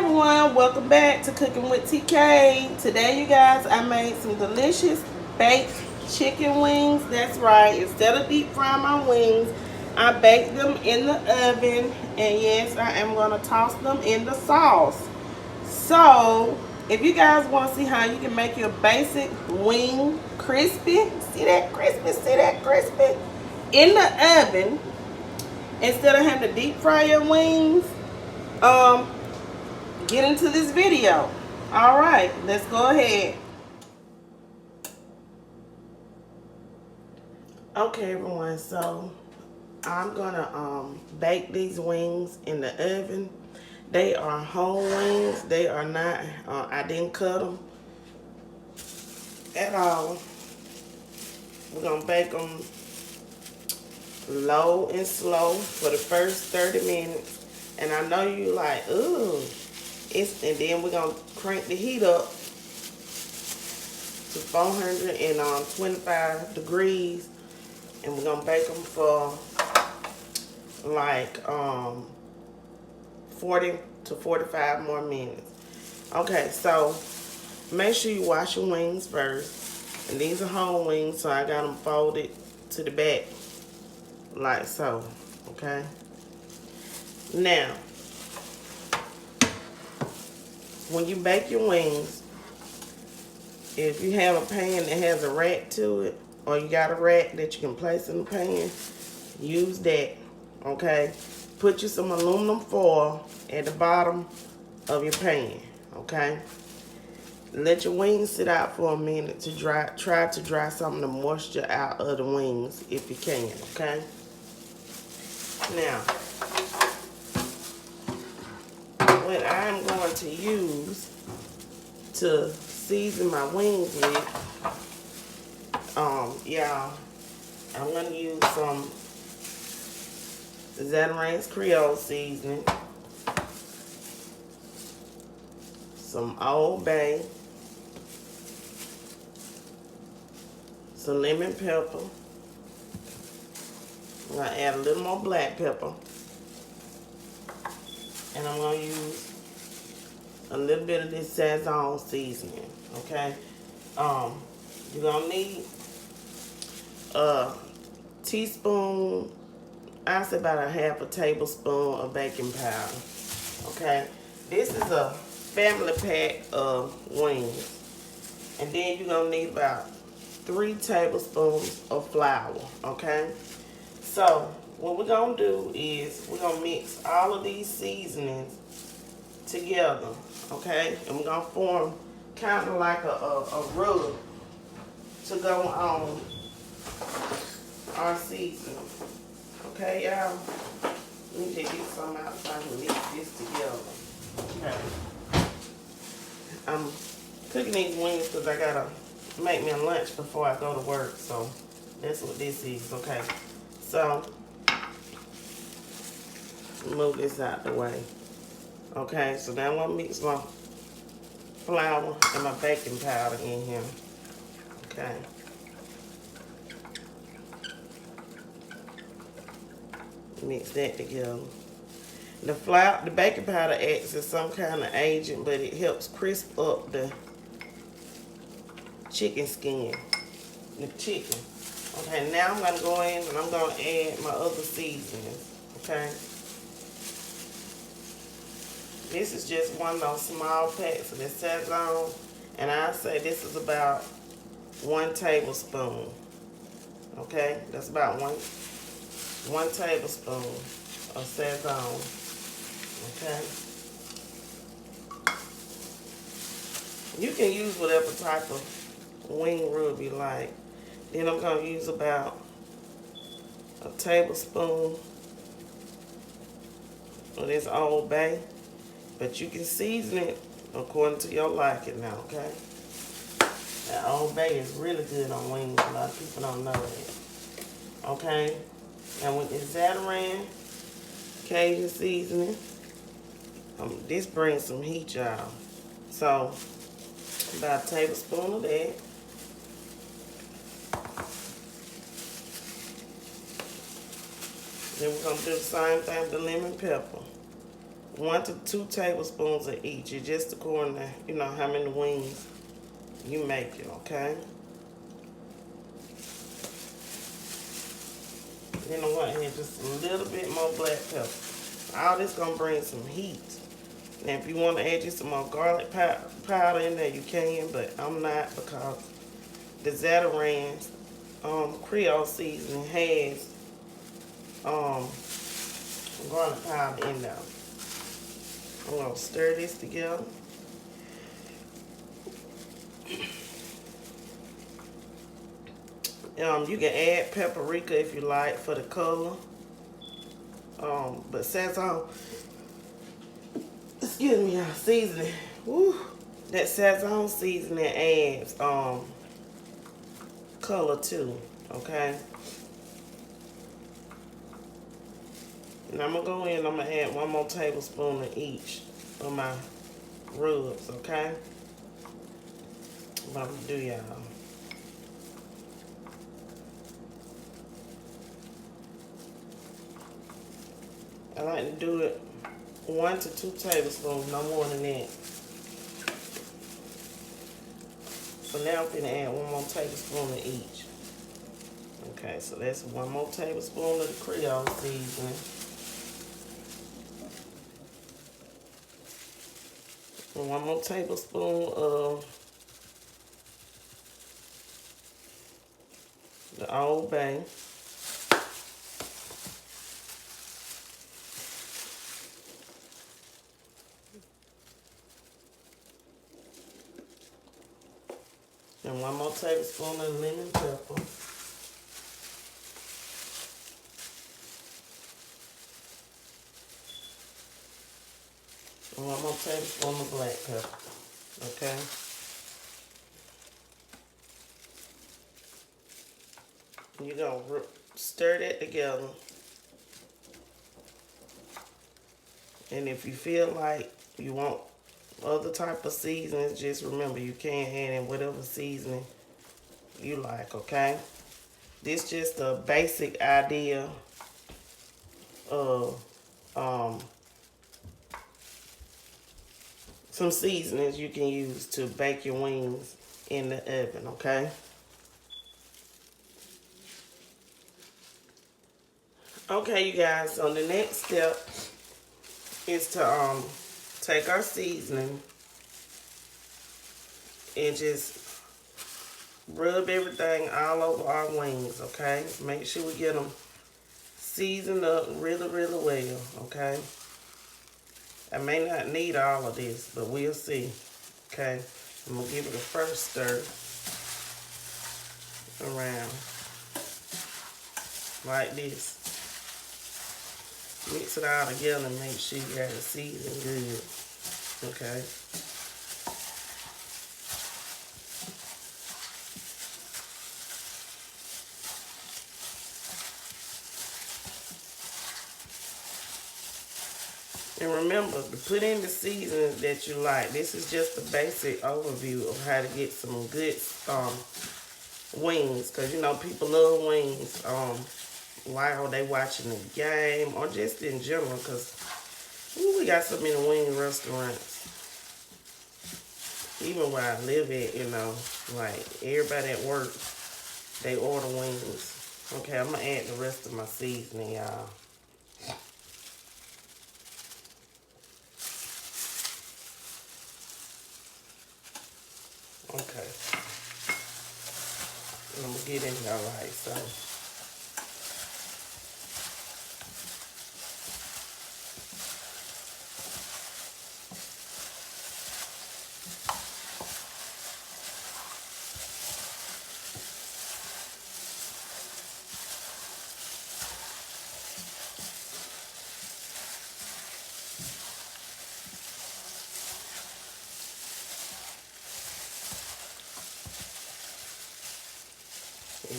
everyone, welcome back to Cooking with TK. Today you guys, I made some delicious baked chicken wings. That's right, instead of deep frying my wings, I baked them in the oven. And yes, I am going to toss them in the sauce. So, if you guys want to see how you can make your basic wing crispy, see that crispy, in the oven, instead of having to deep fry your wings, um, get into this video. All right, let's go ahead. Okay, everyone, so I'm gonna bake these wings in the oven. They are whole wings. They are not, I didn't cut them at all. We're gonna bake them low and slow for the first 30 minutes. And I know you like, ooh, and then we're gonna crank the heat up to 425 degrees, and we're gonna bake them for like 40 to 45 more minutes. Okay, so make sure you wash your wings first. And these are whole wings, so I got them folded to the back like so. Okay, now when you bake your wings, if you have a pan that has a rack to it, or you got a rack that you can place in the pan, use that. Okay, put you some aluminum foil at the bottom of your pan. Okay, let your wings sit out for a minute to dry. Try to dry some of the moisture out of the wings if you can. Okay, now what I'm going to use to season my wings with, y'all, I'm going to use some Zatarain's Creole seasoning, some Old Bay, some lemon pepper. I'm going to add a little more black pepper. And I'm going to use a little bit of this Sazon seasoning. Okay? You're going to need a teaspoon, I say about a half a tablespoon of baking powder. Okay? This is a family pack of wings. And then you're going to need about 3 tablespoons of flour. Okay? So, what we're going to do is we're going to mix all of these seasonings together. Okay? And we're going to form kind of like a rub to go on our seasoning. Okay, y'all? Let me just get some out so I can mix this together. Okay. I'm cooking these wings because I gotta make me a lunch before I go to work. So that's what this is. Okay. So move this out the way. Okay, so now I'm gonna mix my flour and my baking powder in here. Okay. Mix that together. The flour, the baking powder acts as some kind of agent, but it helps crisp up the chicken skin, the chicken. Okay, now I'm gonna go in and I'm gonna add my other seasonings. Okay. This is just one of those small packs of the Sazon, and I say this is about 1 tablespoon. Okay, that's about one tablespoon of Sazon. Okay. You can use whatever type of wing rub you like. Then I'm gonna use about a tablespoon of this Old Bay. But you can season it according to your liking now, okay? That Old Bay is really good on wings. A lot of people don't know that. Okay? And with this Zatarain Cajun seasoning, this brings some heat, y'all. So, about a tablespoon of that. Then we're going to do the same thing with the lemon pepper. 1 to 2 tablespoons of each. It's just according to, you know, how many wings you make it, okay? Then I want to add just a little bit more black pepper. All this gonna bring some heat. Now, if you want to add just some more garlic powder in there, you can, but I'm not, because the Zatarain's Creole seasoning has garlic powder in there. I'm gonna stir this together. You can add paprika if you like for the color. But Sazon, excuse me, y'all, seasoning. Woo, that Sazon seasoning adds color too. Okay. And I'm gonna go in. I'm gonna add 1 more tablespoon of each of my rubs. Okay. What I'm gonna do, y'all. I like to do it 1 to 2 tablespoons, no more than that. So now I'm gonna add 1 more tablespoon of each. Okay, so that's 1 more tablespoon of the Creole seasoning. And 1 more tablespoon of the Old Bay. And 1 more tablespoon of lemon pepper. And 1 more tablespoon of black pepper. Okay. You're gonna stir that together. And if you feel like you want other type of seasonings, just remember you can add in whatever seasoning you like, okay? This just a basic idea of some seasonings you can use to bake your wings in the oven, okay? Okay, you guys, so the next step is to take our seasoning and just rub everything all over our wings, okay? Make sure we get them seasoned up really, really well, okay? I may not need all of this, but we'll see, okay? I'm going to give it a first stir around like this. Mix it all together and make sure you got it seasoned good, okay? And remember to put in the seasonings that you like. This is just a basic overview of how to get some good wings, because you know people love wings while they watching the game or just in general, because we got so many wing restaurants. Even where I live at, you know, like everybody at work, they order wings. Okay, I'm gonna add the rest of my seasoning, y'all. Okay. I'm gonna get in here right, so.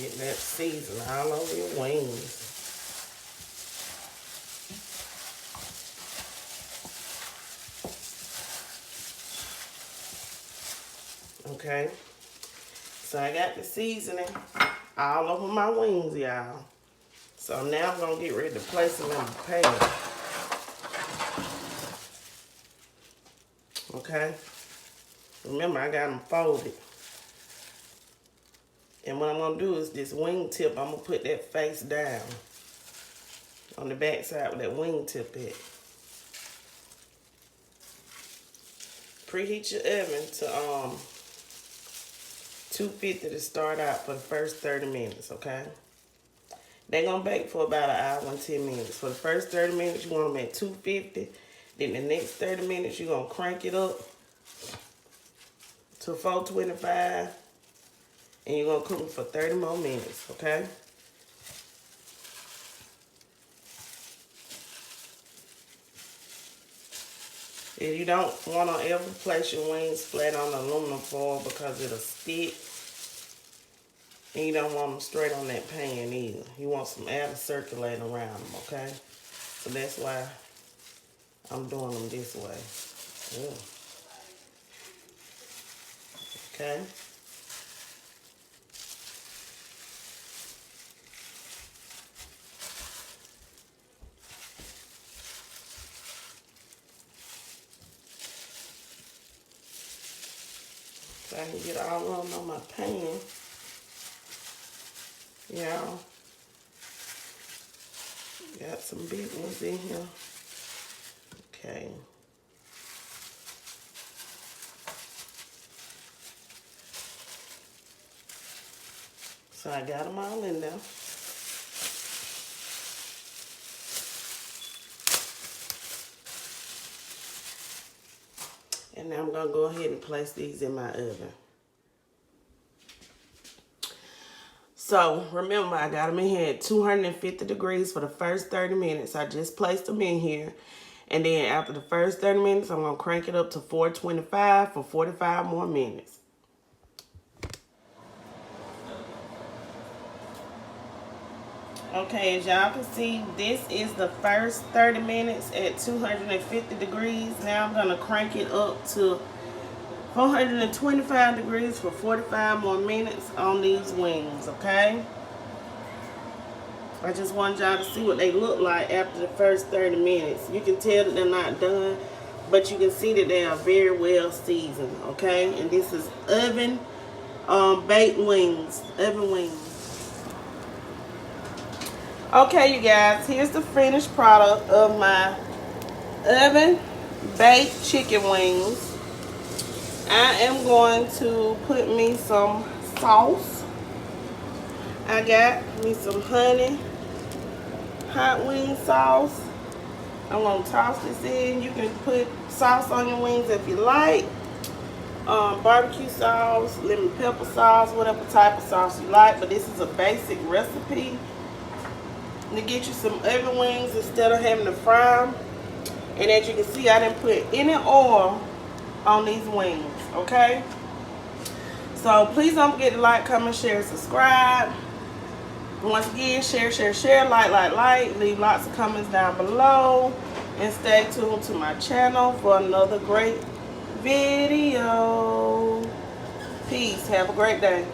Get that season all over your wings. Okay. So I got the seasoning all over my wings, y'all. So now I'm going to get ready to place them in the pan. Okay? Remember, I got them folded. And what I'm going to do is this wing tip, I'm going to put that face down on the back side with that wing tip at. Preheat your oven to 250 to start out for the first 30 minutes, okay? They're going to bake for about an hour and 10 minutes. For the first 30 minutes, you want them at 250. Then the next 30 minutes, you're going to crank it up to 425. And you're going to cook them for 30 more minutes, okay? If you don't want to ever place your wings flat on aluminum foil because it'll stick. And you don't want them straight on that pan either. You want some air to circulate around them, okay? So that's why I'm doing them this way. Ugh. Okay? So I can get all of them on my pan. Y'all. Got some big ones in here. Okay. So I got them all in there. And now I'm going to go ahead and place these in my oven. So, remember, I got them in here at 250 degrees for the first 30 minutes. I just placed them in here. And then after the first 30 minutes, I'm going to crank it up to 425 for 45 more minutes. Okay, as y'all can see, this is the first 30 minutes at 250 degrees. Now I'm going to crank it up to 425 degrees for 45 more minutes on these wings, okay? I just want y'all to see what they look like after the first 30 minutes. You can tell that they're not done, but you can see that they are very well seasoned, okay? And this is oven baked wings, oven wings. Okay, you guys, here's the finished product of my oven baked chicken wings. I am going to put me some sauce. I got me some honey hot wing sauce. I'm going to toss this in. You can put sauce on your wings if you like. Barbecue sauce, lemon pepper sauce, whatever type of sauce you like. But this is a basic recipe to get you some oven wings instead of having to fry them. And as you can see, I didn't put any oil on these wings, okay? So please don't forget to like, comment, share, and subscribe. Once again, share, like, leave lots of comments down below, and stay tuned to my channel for another great video. Peace. Have a great day.